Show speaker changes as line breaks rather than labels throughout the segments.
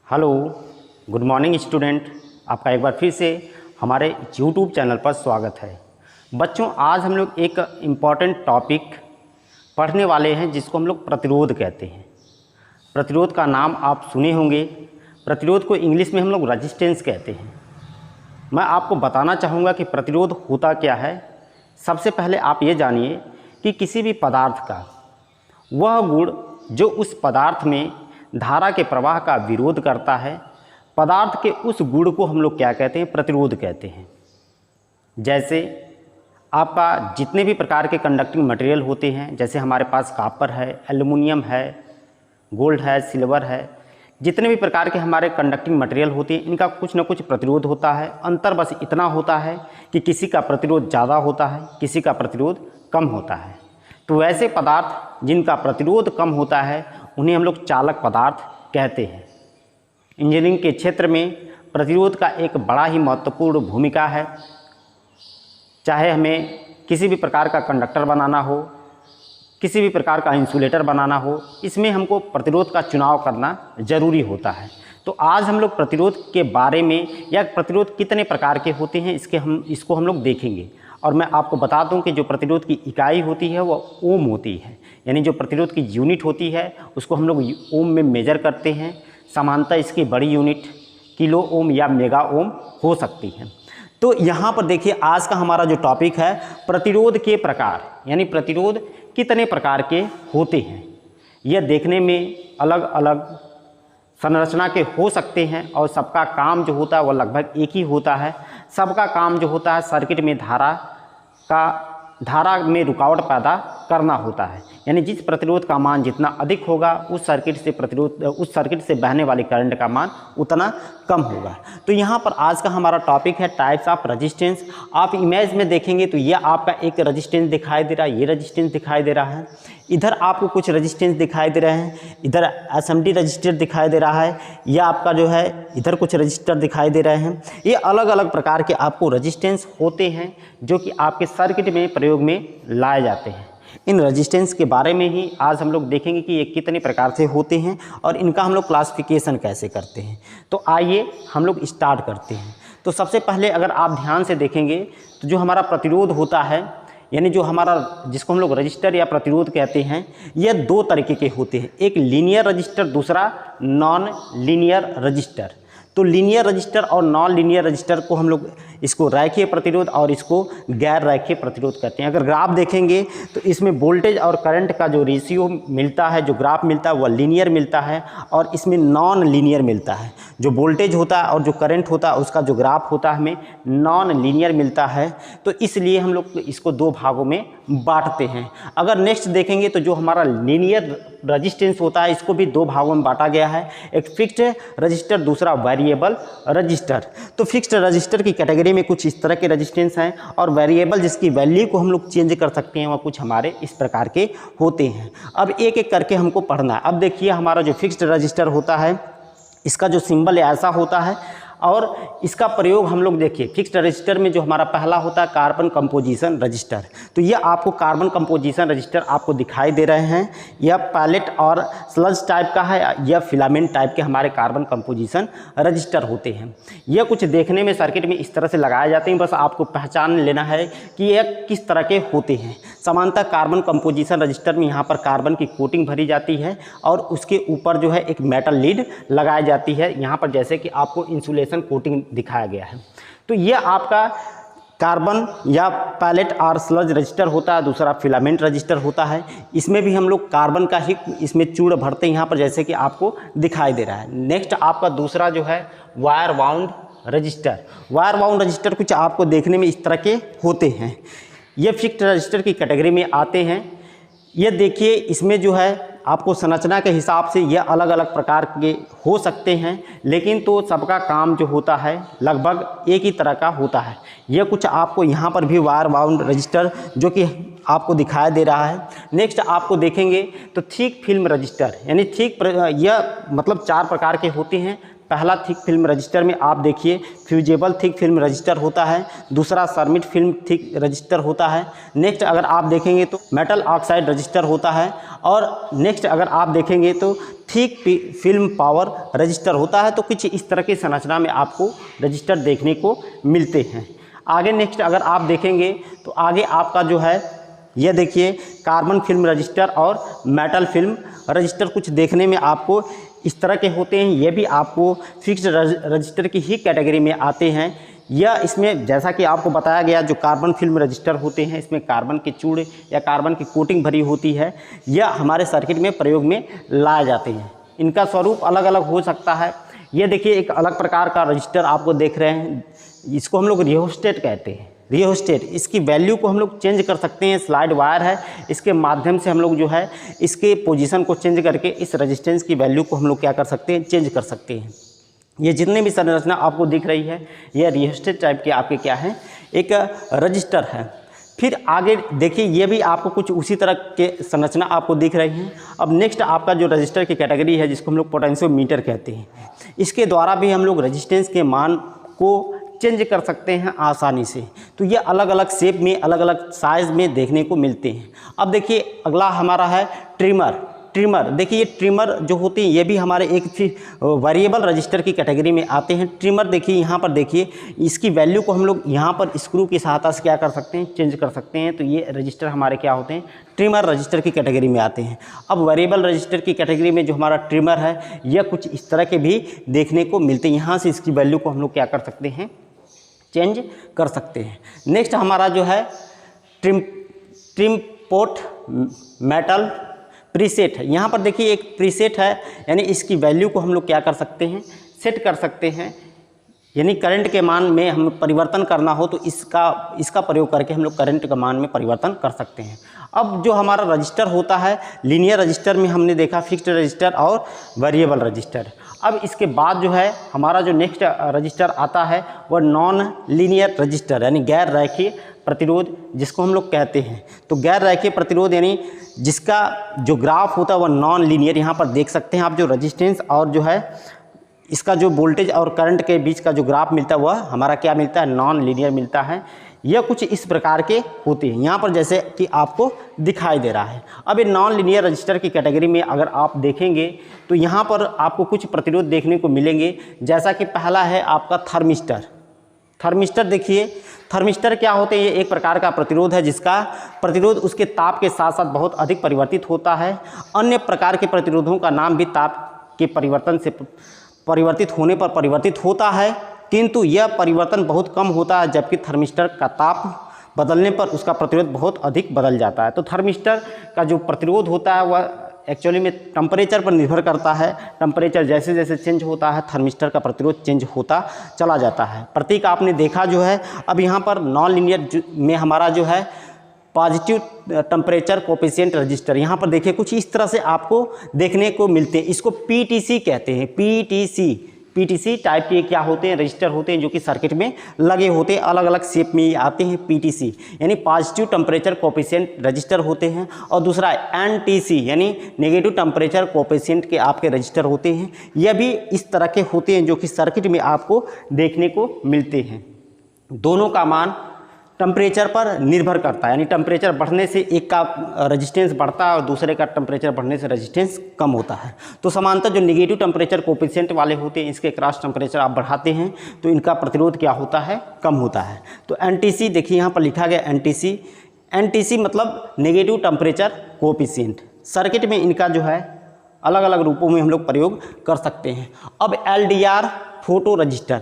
Hello, good morning student. आपका एक बार फिर से हमारे यूट्यूब चैनल पर स्वागत है। बच्चों, आज हम लोग एक इम्पॉर्टेंट टॉपिक पढ़ने वाले हैं जिसको हम लोग प्रतिरोध कहते हैं। प्रतिरोध का नाम आप सुने होंगे। प्रतिरोध को इंग्लिश में हम लोग रेजिस्टेंस कहते हैं। मैं आपको बताना चाहूँगा कि प्रतिरोध होता क्या है। सबसे पहले आप ये जानिए कि किसी भी पदार्थ का वह गुण जो उस पदार्थ में धारा के प्रवाह का विरोध करता है, पदार्थ के उस गुण को हम लोग क्या कहते हैं? प्रतिरोध कहते हैं। जैसे आपका जितने भी प्रकार के कंडक्टिंग मटेरियल होते हैं, जैसे हमारे पास कॉपर है, एल्युमिनियम है, गोल्ड है, सिल्वर है, जितने भी प्रकार के हमारे कंडक्टिंग मटेरियल होते हैं, इनका कुछ ना कुछ प्रतिरोध होता है। अंतर बस इतना होता है कि किसी का प्रतिरोध ज़्यादा होता है, किसी का प्रतिरोध कम होता है। तो वैसे पदार्थ जिनका प्रतिरोध कम होता है उन्हें हम लोग चालक पदार्थ कहते हैं। इंजीनियरिंग के क्षेत्र में प्रतिरोध का एक बड़ा ही महत्वपूर्ण भूमिका है। चाहे हमें किसी भी प्रकार का कंडक्टर बनाना हो, किसी भी प्रकार का इंसुलेटर बनाना हो, इसमें हमको प्रतिरोध का चुनाव करना ज़रूरी होता है। तो आज हम लोग प्रतिरोध के बारे में या प्रतिरोध कितने प्रकार के होते हैं इसको हम लोग देखेंगे। और मैं आपको बता दूं कि जो प्रतिरोध की इकाई होती है वो ओम होती है, यानी जो प्रतिरोध की यूनिट होती है उसको हम लोग ओम में मेजर करते हैं। सामान्यतः इसकी बड़ी यूनिट किलो ओम या मेगा ओम हो सकती है। तो यहाँ पर देखिए, आज का हमारा जो टॉपिक है प्रतिरोध के प्रकार, यानी प्रतिरोध कितने प्रकार के होते हैं। यह देखने में अलग अलग संरचना के हो सकते हैं और सबका काम जो होता है वह लगभग एक ही होता है। सबका काम जो होता है सर्किट में धारा में रुकावट पैदा करना होता है, यानी जिस प्रतिरोध का मान जितना अधिक होगा उस सर्किट से बहने वाली करंट का मान उतना कम होगा। तो यहाँ पर आज का हमारा टॉपिक है टाइप्स ऑफ रेजिस्टेंस। आप इमेज में देखेंगे तो यह आपका एक रेजिस्टेंस दिखाई दे रहा है, ये रेजिस्टेंस दिखाई दे रहा है, इधर आपको कुछ रेजिस्टेंस दिखाई दे रहे हैं, इधर एसएमडी रजिस्टर दिखाई दे रहा है, यह आपका जो है इधर कुछ रजिस्टर दिखाई दे रहे हैं। ये अलग अलग प्रकार के आपको रेजिस्टेंस होते हैं जो कि आपके सर्किट में प्रयोग में लाए जाते हैं। इन रेजिस्टेंस के बारे में ही आज हम लोग देखेंगे कि ये कितने प्रकार से होते हैं और इनका हम लोग क्लासिफिकेशन कैसे करते हैं। तो आइए हम लोग स्टार्ट करते हैं। तो सबसे पहले अगर आप ध्यान से देखेंगे तो जो हमारा प्रतिरोध होता है, यानी जो हमारा जिसको हम लोग रजिस्टर या प्रतिरोध कहते हैं, यह दो तरीके के होते हैं। एक लीनियर रजिस्टर, दूसरा नॉन लीनियर रजिस्टर। तो लीनियर रजिस्टर और नॉन लीनियर रजिस्टर को हम लोग इसको रैखिक प्रतिरोध और इसको गैर रैखिक प्रतिरोध कहते हैं। अगर ग्राफ देखेंगे तो इसमें वोल्टेज और करंट का जो रेशियो मिलता है, जो ग्राफ मिलता है वह लीनियर मिलता है और इसमें नॉन लीनियर मिलता है। जो वोल्टेज होता है और जो करंट होता है उसका जो ग्राफ होता है हमें नॉन लीनियर मिलता है। तो इसलिए हम लोग इसको दो भागों में बांटते हैं। अगर नेक्स्ट देखेंगे तो जो हमारा लीनियर रजिस्टेंस होता है इसको भी दो भागों में बांटा गया है, एक फिक्स्ड रजिस्टर, दूसरा वेरिएबल रजिस्टर। तो फिक्स्ड रजिस्टर की कैटेगरी में कुछ इस तरह के रजिस्टेंस हैं और वेरिएबल जिसकी वैल्यू को हम लोग चेंज कर सकते हैं वह कुछ हमारे इस प्रकार के होते हैं। अब एक एक करके हमको पढ़ना है। अब देखिए, हमारा जो फिक्स्ड रजिस्टर होता है इसका जो सिंबल ऐसा होता है और इसका प्रयोग हम लोग देखिए फिक्स्ड रजिस्टर में जो हमारा पहला होता है कार्बन कंपोजिशन रजिस्टर। तो यह आपको कार्बन कंपोजिशन रजिस्टर आपको दिखाई दे रहे हैं। यह पैलेट और स्लज टाइप का है, यह फिलामेंट टाइप के हमारे कार्बन कंपोजिशन रजिस्टर होते हैं। यह कुछ देखने में सर्किट में इस तरह से लगाए जाते हैं, बस आपको पहचान लेना है कि यह किस तरह के होते हैं। सामान्यतः कार्बन कंपोजिशन रजिस्टर में यहाँ पर कार्बन की कोटिंग भरी जाती है और उसके ऊपर जो है एक मेटल लीड लगाई जाती है। यहाँ पर जैसे कि आपको इंसुलेशन कोटिंग दिखाया गया है। तो यह आपका कार्बन या पैलेट और स्लज रजिस्टर होता है, दूसरा फिलामेंट रजिस्टर होता है। इसमें भी हम लोग कार्बन का ही इसमें चूड़ भरते हैं यहाँ पर, जैसे कि आपको दिखाई दे रहा है। नेक्स्ट आपका दूसरा जो है wire wound register. Wire wound register कुछ आपको देखने में इस तरह के होते हैं। ये फिक्स्ड रजिस्टर की कैटेगरी में आते हैं। ये देखिए, इसमें जो है आपको संरचना के हिसाब से ये अलग अलग प्रकार के हो सकते हैं, लेकिन तो सबका काम जो होता है लगभग एक ही तरह का होता है। ये कुछ आपको यहाँ पर भी वायर बाउंड रजिस्टर जो कि आपको दिखाई दे रहा है। नेक्स्ट आपको देखेंगे तो थिक फिल्म रजिस्टर, यानी थिक यह मतलब चार प्रकार के होते हैं। पहला थिक फिल्म रजिस्टर में आप देखिए फ्यूजेबल थिक फिल्म रजिस्टर होता है, दूसरा सरमिट फिल्म थिक रजिस्टर होता है। नेक्स्ट अगर आप देखेंगे तो मेटल ऑक्साइड रजिस्टर होता है, और नेक्स्ट अगर आप देखेंगे तो थिक फिल्म पावर रजिस्टर होता है। तो कुछ इस तरह की संरचना में आपको रजिस्टर देखने को मिलते हैं। आगे नेक्स्ट अगर आप देखेंगे तो आगे आपका जो है ये देखिए कार्बन फिल्म रजिस्टर और मेटल फिल्म रजिस्टर कुछ देखने में आपको इस तरह के होते हैं। ये भी आपको फिक्स्ड रजिस्टर की ही कैटेगरी में आते हैं। यह इसमें जैसा कि आपको बताया गया जो कार्बन फिल्म रजिस्टर होते हैं इसमें कार्बन के चूड़ या कार्बन की कोटिंग भरी होती है, यह हमारे सर्किट में प्रयोग में लाए जाते हैं। इनका स्वरूप अलग अलग हो सकता है। ये देखिए एक अलग प्रकार का रजिस्टर आपको देख रहे हैं, इसको हम लोग रियोस्टेट कहते हैं। रियोस्टेट, इसकी वैल्यू को हम लोग चेंज कर सकते हैं। स्लाइड वायर है, इसके माध्यम से हम लोग जो है इसके पोजीशन को चेंज करके इस रेजिस्टेंस की वैल्यू को हम लोग क्या कर सकते हैं, चेंज कर सकते हैं। ये जितने भी संरचना आपको दिख रही है यह रियोस्टेट टाइप के आपके क्या है, एक रजिस्टर है। फिर आगे देखिए ये भी आपको कुछ उसी तरह के संरचना आपको दिख रही हैं। अब नेक्स्ट आपका जो रजिस्टर की कैटेगरी है जिसको हम लोग पोटेंशियोमीटर कहते हैं, इसके द्वारा भी हम लोग रेजिस्टेंस के मान को चेंज कर सकते हैं आसानी से। तो ये अलग अलग शेप में अलग अलग साइज़ में देखने को मिलते हैं। अब देखिए अगला हमारा है ट्रिमर। ट्रिमर देखिए ये ट्रिमर जो होते हैं ये भी हमारे एक वेरिएबल रजिस्टर की कैटेगरी में आते हैं। ट्रिमर देखिए यहाँ पर देखिए इसकी वैल्यू को हम लोग यहाँ पर स्क्रू की सहायता से क्या कर सकते हैं, चेंज कर सकते हैं। तो ये रजिस्टर हमारे क्या होते हैं, ट्रिमर रजिस्टर की कैटेगरी में आते हैं। अब वेरिएबल रजिस्टर की कैटेगरी में जो हमारा ट्रिमर है यह कुछ इस तरह के भी देखने को मिलते हैं। यहाँ से इसकी वैल्यू को हम लोग क्या कर सकते हैं, चेंज कर सकते हैं। नेक्स्ट हमारा जो है ट्रिम पोर्ट मेटल प्रीसेट है। यहाँ पर देखिए एक प्रीसेट है, यानी इसकी वैल्यू को हम लोग क्या कर सकते हैं, सेट कर सकते हैं। यानी करंट के मान में हम परिवर्तन करना हो तो इसका प्रयोग करके हम लोग करंट के मान में परिवर्तन कर सकते हैं। अब जो हमारा रजिस्टर होता है लीनियर रजिस्टर में हमने देखा फिक्स्ड रजिस्टर और वेरिएबल रजिस्टर। अब इसके बाद जो है हमारा जो नेक्स्ट रजिस्टर आता है वह नॉन लीनियर रजिस्टर, यानी गैर रैखिक प्रतिरोध जिसको हम लोग कहते हैं। तो गैर रैखिक प्रतिरोध यानी जिसका जो ग्राफ होता है वह नॉन लीनियर। यहाँ पर देख सकते हैं आप जो रजिस्टेंस और जो है इसका जो वोल्टेज और करंट के बीच का जो ग्राफ मिलता है वह हमारा क्या मिलता है, नॉन लीनियर मिलता है। यह कुछ इस प्रकार के होते हैं यहाँ पर जैसे कि आपको दिखाई दे रहा है। अब ये नॉन लीनियर रजिस्टर की कैटेगरी में अगर आप देखेंगे तो यहाँ पर आपको कुछ प्रतिरोध देखने को मिलेंगे। जैसा कि पहला है आपका थर्मिस्टर। थर्मिस्टर देखिए थर्मिस्टर क्या होते हैं, ये एक प्रकार का प्रतिरोध है जिसका प्रतिरोध उसके ताप के साथ साथ बहुत अधिक परिवर्तित होता है। अन्य प्रकार के प्रतिरोधों का नाम भी ताप के परिवर्तन से परिवर्तित होने पर परिवर्तित होता है, किंतु यह परिवर्तन बहुत कम होता है, जबकि थर्मिस्टर का ताप बदलने पर उसका प्रतिरोध बहुत अधिक बदल जाता है। तो थर्मिस्टर का जो प्रतिरोध होता है वह एक्चुअली में टेम्परेचर पर निर्भर करता है। टेम्परेचर जैसे जैसे चेंज होता है थर्मिस्टर का प्रतिरोध चेंज होता चला जाता है। प्रतीक आपने देखा जो है। अब यहाँ पर नॉन लीनियर में हमारा जो है पॉजिटिव टेम्परेचर कोफिशिएंट रजिस्टर, यहाँ पर देखिए कुछ इस तरह से आपको देखने को मिलते हैं। इसको पीटीसी कहते हैं। पीटीसी टाइप के क्या होते हैं, रजिस्टर होते हैं जो कि सर्किट में लगे होते हैं, अलग अलग शेप में आते हैं। पीटीसी यानी पॉजिटिव टेम्परेचर कोफिशिएंट रजिस्टर होते हैं, और दूसरा एनटीसी यानी नेगेटिव टेम्परेचर कोफिशिएंट के आपके रजिस्टर होते हैं। यह भी इस तरह के होते हैं जो कि सर्किट में आपको देखने को मिलते हैं। दोनों का मान टेम्परेचर पर निर्भर करता है, यानी टेम्परेचर बढ़ने से एक का रेजिस्टेंस बढ़ता है और दूसरे का टेम्परेचर बढ़ने से रेजिस्टेंस कम होता है। तो समांतर जो नेगेटिव टेम्परेचर कोफिशिएंट वाले होते हैं इसके क्रॉस टेम्परेचर आप बढ़ाते हैं तो इनका प्रतिरोध क्या होता है, कम होता है। तो एनटीसी देखिए यहाँ पर लिखा गया एनटीसी मतलब नेगेटिव टेम्परेचर कोफिशिएंट। सर्किट में इनका जो है अलग अलग रूपों में हम लोग प्रयोग कर सकते हैं। अब LDR photo register.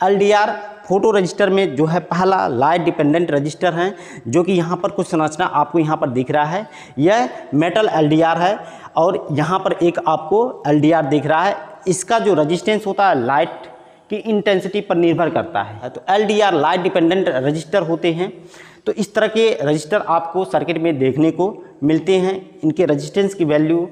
LDR photo register में जो है पहला लाइट डिपेंडेंट रजिस्टर है, जो कि यहाँ पर कुछ संरचना आपको यहाँ पर दिख रहा है। यह मेटल एलडीआर है और यहाँ पर एक आपको एलडीआर दिख रहा है। इसका जो रेजिस्टेंस होता है लाइट की इंटेंसिटी पर निर्भर करता है। तो एलडीआर लाइट डिपेंडेंट रजिस्टर होते हैं। तो इस तरह के रजिस्टर आपको सर्किट में देखने को मिलते हैं। इनके रेजिस्टेंस की वैल्यू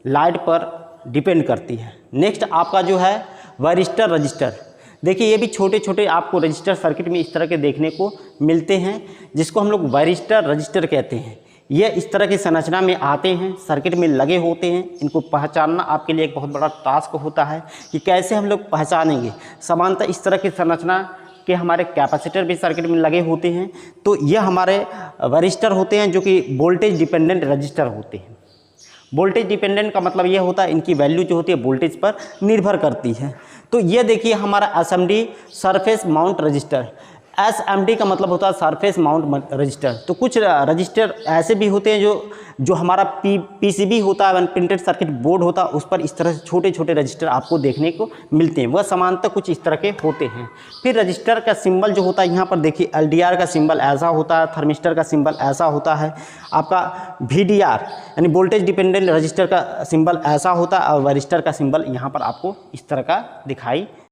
लाइट पर डिपेंड करती है। नेक्स्ट आपका जो है वायरिस्टर रजिस्टर। देखिए ये भी छोटे छोटे आपको रजिस्टर सर्किट में इस तरह के देखने को मिलते हैं, जिसको हम लोग वायरिस्टर रजिस्टर कहते हैं। ये इस तरह की संरचना में आते हैं, सर्किट में लगे होते हैं। इनको पहचानना आपके लिए एक बहुत बड़ा टास्क होता है कि कैसे हम लोग पहचानेंगे। सामान्यतः इस तरह की संरचना के हमारे कैपेसिटर भी सर्किट में लगे होते हैं। तो ये हमारे रजिस्टर होते हैं जो कि वोल्टेज डिपेंडेंट रजिस्टर होते हैं। वोल्टेज डिपेंडेंट का मतलब ये होता है इनकी वैल्यू जो होती है वोल्टेज पर निर्भर करती है। तो ये देखिए हमारा SMD surface mount register, SMD का मतलब होता है सरफेस माउंट रजिस्टर। तो कुछ रजिस्टर ऐसे भी होते हैं जो हमारा पीसीबी होता है, प्रिंटेड सर्किट बोर्ड होता है, उस पर इस तरह से छोटे छोटे रजिस्टर आपको देखने को मिलते हैं। वह समानतः कुछ इस तरह के होते हैं। फिर रजिस्टर का सिंबल जो होता है यहाँ पर देखिए एलडीआर का सिंबल ऐसा होता है, थर्मिस्टर का सिंबल ऐसा होता है, आपका वीडीआर यानी वोल्टेज डिपेंडेंट रजिस्टर का सिंबल ऐसा होता है और वरिस्टर का सिंबल यहाँ पर आपको इस तरह का दिखाई